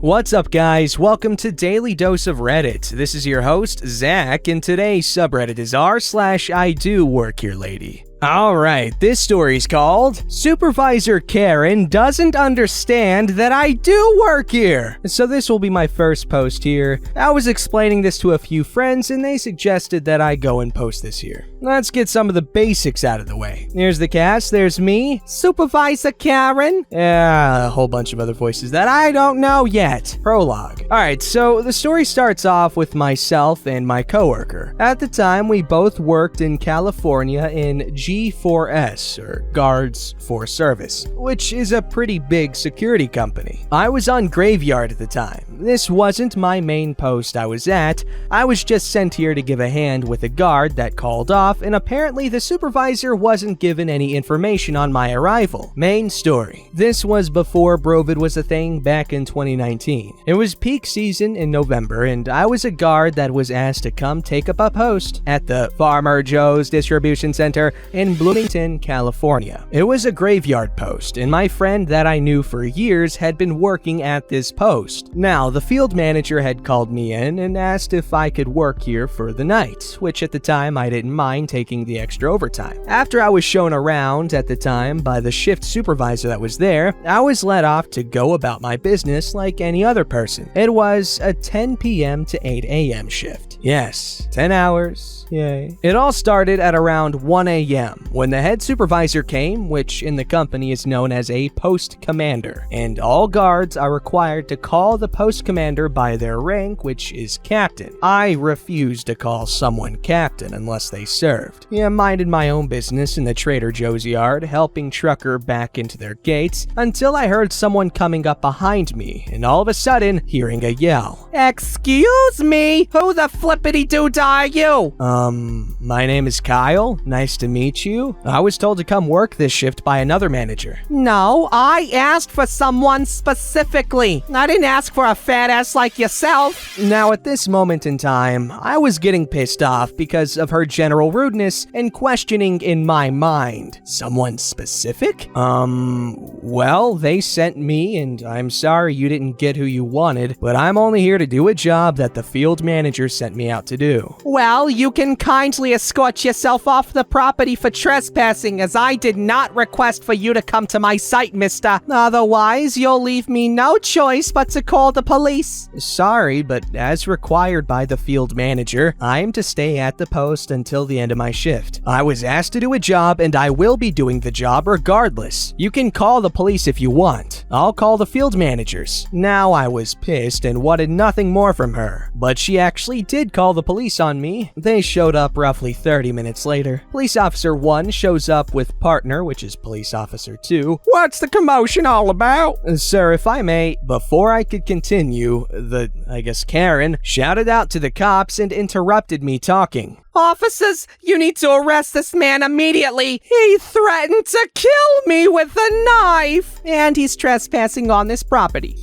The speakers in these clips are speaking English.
What's up, guys? Welcome to Daily Dose of Reddit. This is your host, Zach, and today's subreddit is r/IDoWorkHereLady. Alright, this story's called Supervisor Karen Doesn't Understand That I Do Work Here. So this will be my first post here. I was explaining this to a few friends and they suggested that I go and post this here. Let's get some of the basics out of the way. Here's the cast, there's me, Supervisor Karen, a whole bunch of other voices that I don't know yet. Prologue. Alright, so the story starts off with myself and my coworker. At the time, we both worked in California in G4S, or Guards for Service, which is a pretty big security company. I was on graveyard at the time. This wasn't my main post I was at. I was just sent here to give a hand with a guard that called off, and apparently the supervisor wasn't given any information on my arrival. Main story. This was before Brovid was a thing back in 2019. It was peak season in November, and I was a guard that was asked to come take up a post at the Farmer Joe's Distribution Center in Bloomington, California. It was a graveyard post, and my friend that I knew for years had been working at this post. Now, the field manager had called me in and asked if I could work here for the night, which at the time I didn't mind taking the extra overtime. After I was shown around at the time by the shift supervisor that was there, I was let off to go about my business like any other person. It was a 10 p.m. to 8 a.m. shift. Yes, 10 hours. Yay. It all started at around 1 a.m. when the head supervisor came, which in the company is known as a post commander, and all guards are required to call the post commander by their rank, which is captain. I refused to call someone captain unless they served. I minded my own business in the Trader Joe's yard, helping trucker back into their gates, until I heard someone coming up behind me, and all of a sudden, hearing a yell. "Excuse me, who the flippity-doo are you?" My name is Kyle. Nice to meet you. I was told to come work this shift by another manager. No, I asked for someone specifically. I didn't ask for a fat ass like yourself. Now, at this moment in time, I was getting pissed off because of her general rudeness and questioning in my mind. Someone specific? Well, they sent me, and I'm sorry you didn't get who you wanted, but I'm only here to do a job that the field manager sent me out to do. Well, you can kindly escort yourself off the property for trespassing, as I did not request for you to come to my site, mister. Otherwise, you'll leave me no choice but to call the police. Sorry, but as required by the field manager, I am to stay at the post until the end of my shift. I was asked to do a job, and I will be doing the job regardless. You can call the police if you want. I'll call the field managers. Now, I was pissed and wanted nothing more from her, but she actually did call the police on me. They showed up roughly 30 minutes later. Police Officer 1 shows up with partner, which is Police Officer 2. What's the commotion all about? Sir, if I may, before I could continue, Karen shouted out to the cops and interrupted me talking. Officers, you need to arrest this man immediately. He threatened to kill me with a knife, and he's trespassing on this property.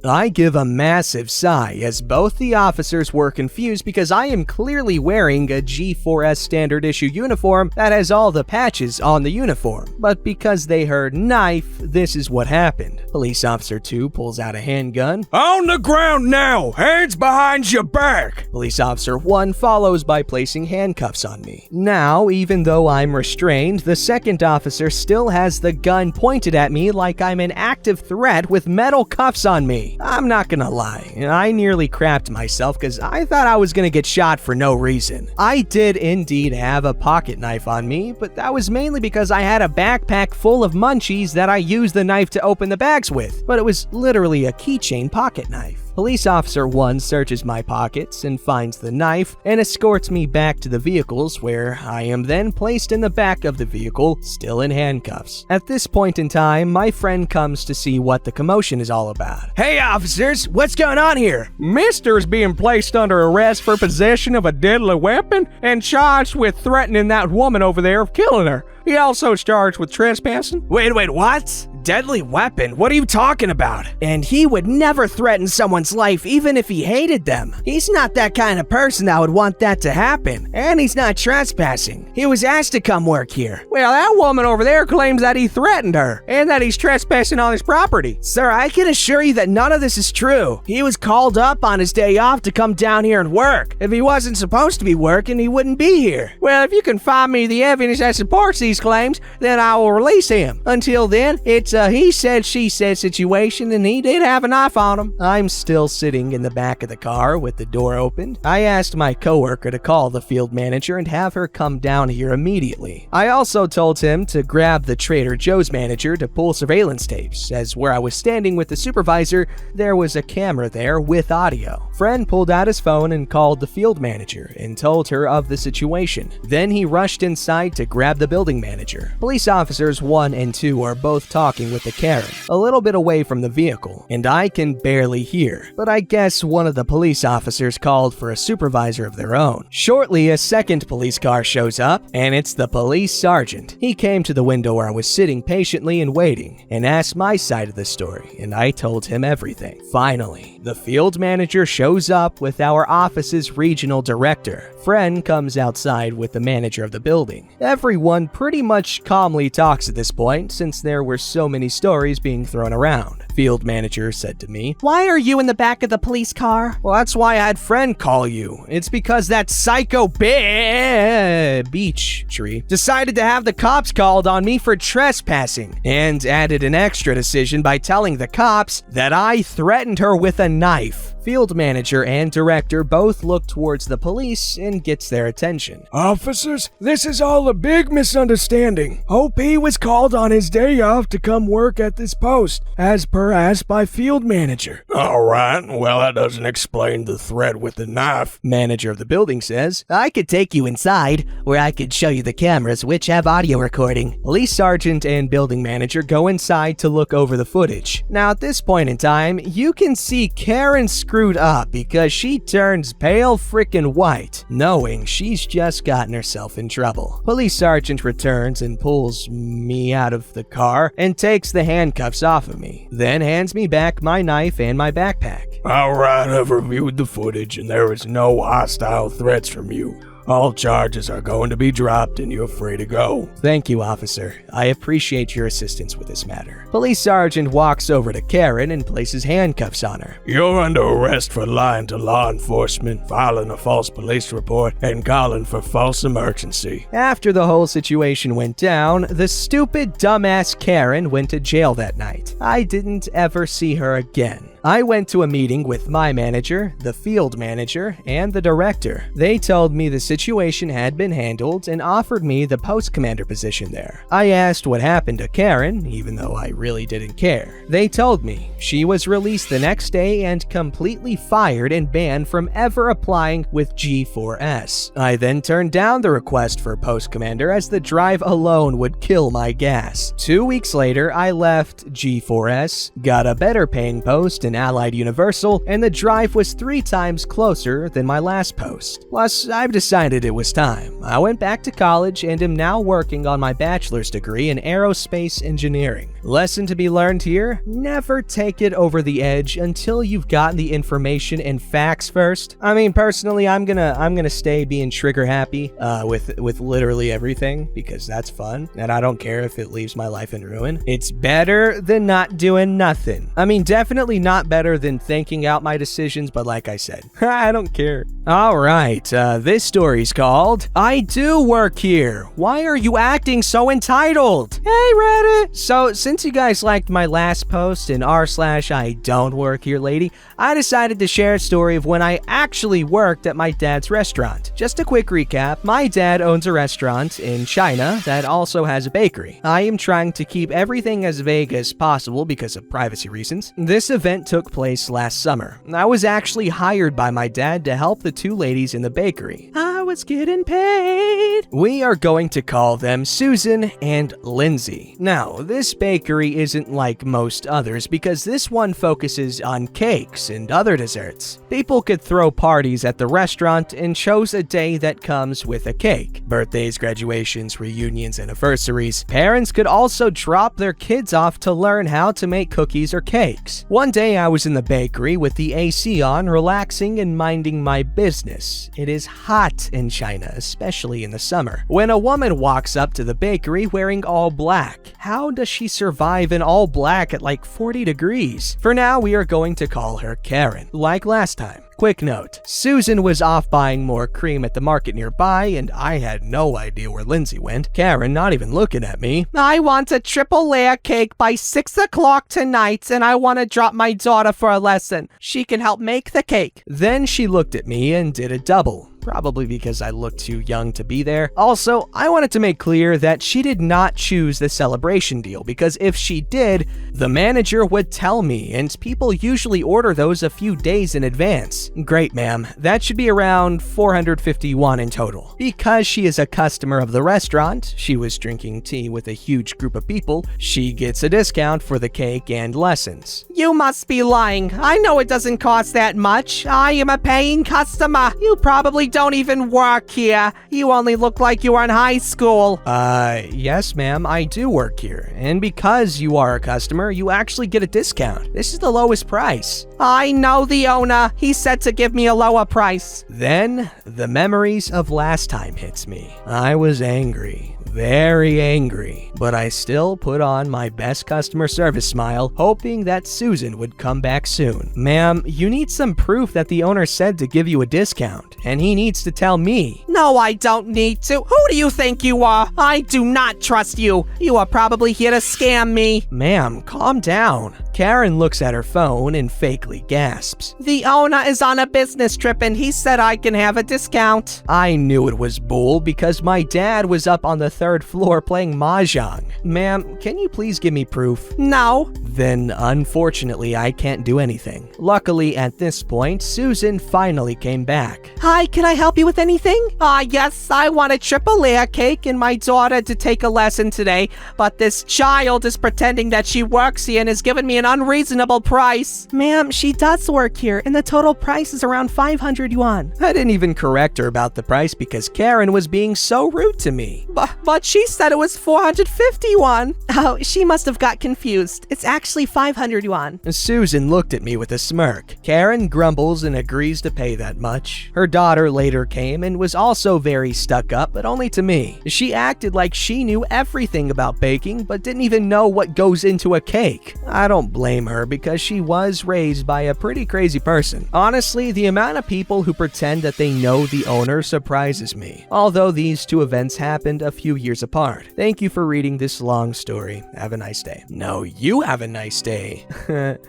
I give a massive sigh as both the officers were confused because I am clearly wearing a G4S standard issue uniform that has all the patches on the uniform. But because they heard knife, this is what happened. Police Officer 2 pulls out a handgun. On the ground now! Hands behind your back! Police Officer 1 follows by placing handcuffs on me. Now, even though I'm restrained, the second officer still has the gun pointed at me like I'm an active threat with metal cuffs on me. I'm not gonna lie, I nearly crapped myself because I thought I was gonna get shot for no reason. I did indeed have a pocket knife on me, but that was mainly because I had a backpack full of munchies that I used the knife to open the bags with, but it was literally a keychain pocket knife. Police Officer 1 searches my pockets and finds the knife and escorts me back to the vehicles, where I am then placed in the back of the vehicle, still in handcuffs. At this point in time, my friend comes to see what the commotion is all about. Hey officers, what's going on here? Mister is being placed under arrest for possession of a deadly weapon and charged with threatening that woman over there of killing her. He also is charged with trespassing. Wait, what? deadly weapon? What are you talking about? And he would never threaten someone's life even if he hated them. He's not that kind of person that would want that to happen. And he's not trespassing. He was asked to come work here. Well, that woman over there claims that he threatened her and that he's trespassing on his property. Sir, I can assure you that none of this is true. He was called up on his day off to come down here and work. If he wasn't supposed to be working, he wouldn't be here. Well, if you can find me the evidence that supports these claims, then I will release him. Until then, it's a he said, she said situation, and he did have a knife on him. I'm still sitting in the back of the car with the door opened. I asked my coworker to call the field manager and have her come down here immediately. I also told him to grab the Trader Joe's manager to pull surveillance tapes, as where I was standing with the supervisor, there was a camera there with audio. Friend pulled out his phone and called the field manager and told her of the situation. Then he rushed inside to grab the building manager. Police officers 1 and 2 are both talking with the Karen, a little bit away from the vehicle, and I can barely hear. But I guess one of the police officers called for a supervisor of their own. Shortly, a second police car shows up, and it's the police sergeant. He came to the window where I was sitting patiently and waiting, and asked my side of the story, and I told him everything. Finally, the field manager shows up with our office's regional director. Friend comes outside with the manager of the building. Everyone pretty much calmly talks at this point since there were so many stories being thrown around. Field manager said to me, "Why are you in the back of the police car?" "Well, that's why I had Friend call you. It's because that psycho beach tree decided to have the cops called on me for trespassing, and added an extra decision by telling the cops that I threatened her with a knife." Field manager and director both look towards the police and gets their attention. "Officers, this is all a big misunderstanding. OP was called on his day off to come work at this post, as per asked by field manager." "All right, well, that doesn't explain the threat with the knife," manager of the building says. "I could take you inside, where I could show you the cameras which have audio recording." Police sergeant and building manager go inside to look over the footage. Now at this point in time, you can see Karen screwed up because she turns pale frickin' white, knowing she's just gotten herself in trouble. Police sergeant returns and pulls me out of the car and takes the handcuffs off of me, then hands me back my knife and my backpack. "All right, I've reviewed the footage and there is no hostile threats from you. All charges are going to be dropped and you're free to go." "Thank you, officer. I appreciate your assistance with this matter." Police sergeant walks over to Karen and places handcuffs on her. "You're under arrest for lying to law enforcement, filing a false police report, and calling for false emergency." After the whole situation went down, the stupid dumbass Karen went to jail that night. I didn't ever see her again. I went to a meeting with my manager, the field manager, and the director. They told me the situation had been handled and offered me the post commander position there. I asked what happened to Karen, even though I really didn't care. They told me she was released the next day and completely fired and banned from ever applying with G4S. I then turned down the request for post commander as the drive alone would kill my gas. 2 weeks later, I left G4S, got a better paying post in Allied Universal, and the drive was 3 times closer than my last post. Plus, I've decided it was time. I went back to college and am now working on my bachelor's degree in aerospace engineering. Lesson to be learned here: never take it over the edge until you've gotten the information and facts first. I mean, personally, I'm gonna stay being trigger happy with literally everything because that's fun, and I don't care if it leaves my life in ruin. It's better than not doing nothing. I mean, definitely not better than thinking out my decisions, but like I said, I don't care. All right, this story's called "I Do Work Here. Why are you acting so entitled?" Hey Reddit! So since you guys liked my last post in r/IDoWorkHereLady, I decided to share a story of when I actually worked at my dad's restaurant. Just a quick recap: my dad owns a restaurant in China that also has a bakery. I am trying to keep everything as vague as possible because of privacy reasons. This event took place last summer. I was actually hired by my dad to help the 2 ladies in the bakery. I was getting paid. We are going to call them Susan and Lindsay. Now, this bakery isn't like most others because this one focuses on cakes and other desserts. People could throw parties at the restaurant and chose a day that comes with a cake. Birthdays, graduations, reunions, anniversaries. Parents could also drop their kids off to learn how to make cookies or cakes. One day I was in the bakery with the AC on, relaxing and minding my business. It is hot in China, especially in the summer, when a woman walks up to the bakery wearing all black. How does she survive in all black at like 40 degrees? For now, we are going to call her Karen, like last time. Quick note, Susan was off buying more cream at the market nearby, and I had no idea where Lindsay went. Karen not even looking at me. I want a triple layer cake by 6 o'clock tonight, and I want to drop my daughter for a lesson. She can help make the cake. Then she looked at me and did a double. Probably because I looked too young to be there. Also, I wanted to make clear that she did not choose the celebration deal, because if she did, the manager would tell me, and people usually order those a few days in advance. Great, ma'am. That should be around 451 in total. Because she is a customer of the restaurant, she was drinking tea with a huge group of people, she gets a discount for the cake and lessons. You must be lying. I know it doesn't cost that much. I am a paying customer. You probably don't even work here. You only look like you are in high school. Yes, ma'am, I do work here. And because you are a customer, you actually get a discount. This is the lowest price. I know the owner. He said to give me a lower price. Then, the memories of last time hits me. I was angry. Very angry, but I still put on my best customer service smile, hoping that Susan would come back soon. Ma'am, you need some proof that the owner said to give you a discount, and he needs to tell me. No, I don't need to. Who do you think you are? I do not trust you. You are probably here to scam me. Ma'am, calm down. Karen looks at her phone and fakely gasps. The owner is on a business trip and he said I can have a discount. I knew it was bull because my dad was up on the 3rd floor playing mahjong. Ma'am, can you please give me proof? No. Then, unfortunately, I can't do anything. Luckily, at this point, Susan finally came back. Hi, can I help you with anything? Yes, I want a triple layer cake and my daughter to take a lesson today, but this child is pretending that she works here and is giving me an unreasonable price. Ma'am, she does work here, and the total price is around 500 yuan. I didn't even correct her about the price because Karen was being so rude to me. But she said it was 450 yuan. Oh, she must have got confused. It's actually 500 yuan. Susan looked at me with a smirk. Karen grumbles and agrees to pay that much. Her daughter later came and was also very stuck up, but only to me. She acted like she knew everything about baking, but didn't even know what goes into a cake. I don't blame her because she was raised by a pretty crazy person. Honestly, the amount of people who pretend that they know the owner surprises me. Although these two events happened a few years apart. Thank you for reading this long story. Have a nice day. No, you have a nice day.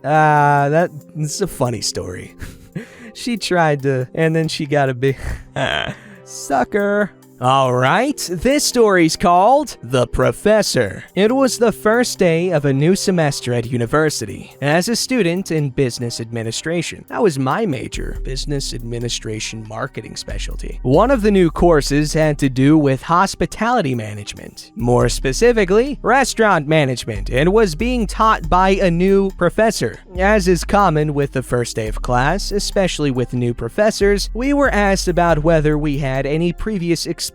That's a funny story. She tried to, and then she got a big sucker. Alright, this story's called The Professor. It was the first day of a new semester at university. As a student in business administration, that was my major, business administration marketing specialty. One of the new courses had to do with hospitality management, more specifically, restaurant management, and was being taught by a new professor. As is common with the first day of class, especially with new professors, we were asked about whether we had any previous experience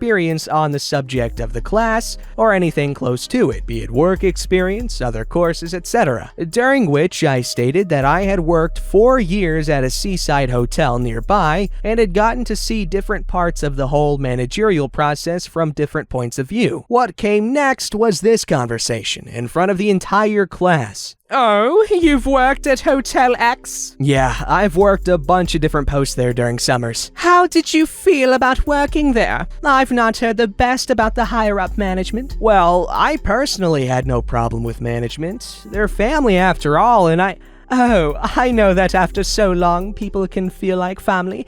on the subject of the class or anything close to it, be it work experience, other courses, etc. During which I stated that I had worked 4 years at a seaside hotel nearby and had gotten to see different parts of the whole managerial process from different points of view. What came next was this conversation in front of the entire class. Oh, you've worked at Hotel X? Yeah, I've worked a bunch of different posts there during summers. How did you feel about working there? I've not heard the best about the higher-up management. Well, I personally had no problem with management. They're family after all, and I know that after so long, people can feel like family.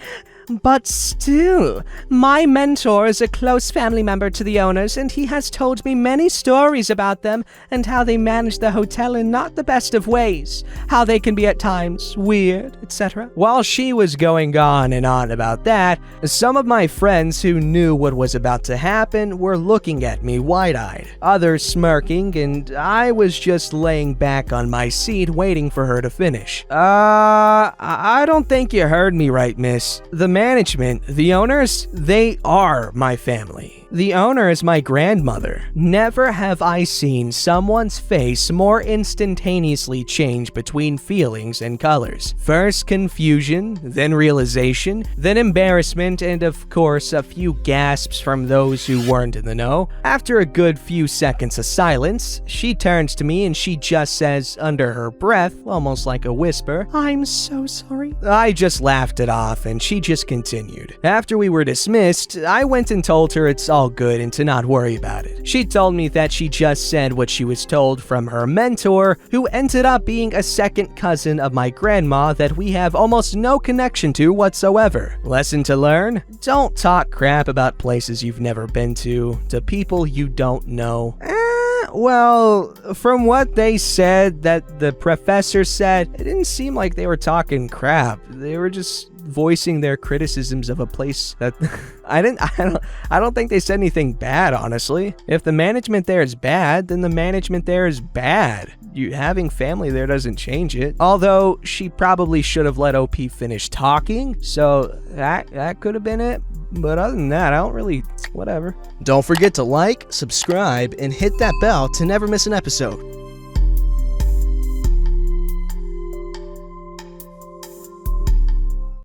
But still, my mentor is a close family member to the owners, and he has told me many stories about them and how they manage the hotel in not the best of ways, how they can be at times weird, etc. While she was going on and on about that, some of my friends who knew what was about to happen were looking at me wide-eyed, others smirking, and I was just laying back on my seat waiting for her to finish. I don't think you heard me right, miss. The management, the owners, they are my family. The owner is my grandmother. Never have I seen someone's face more instantaneously change between feelings and colors. First confusion, then realization, then embarrassment, and of course a few gasps from those who weren't in the know. After a good few seconds of silence, she turns to me and she just says under her breath, almost like a whisper, "I'm so sorry." I just laughed it off and she just continued. After we were dismissed, I went and told her it's all good and to not worry about it. She told me that she just said what she was told from her mentor, who ended up being a second cousin of my grandma that we have almost no connection to whatsoever. Lesson to learn: don't talk crap about places you've never been to people you don't know. Well, from what they said that the professor said, it didn't seem like they were talking crap. They were just voicing their criticisms of a place that I don't think they said anything bad, honestly. If the management there is bad, then the management there is bad. Having family there doesn't change it. Although she probably should have let OP finish talking, so that could have been it. But other than that, I don't really, whatever. Don't forget to like, subscribe, and hit that bell to never miss an episode.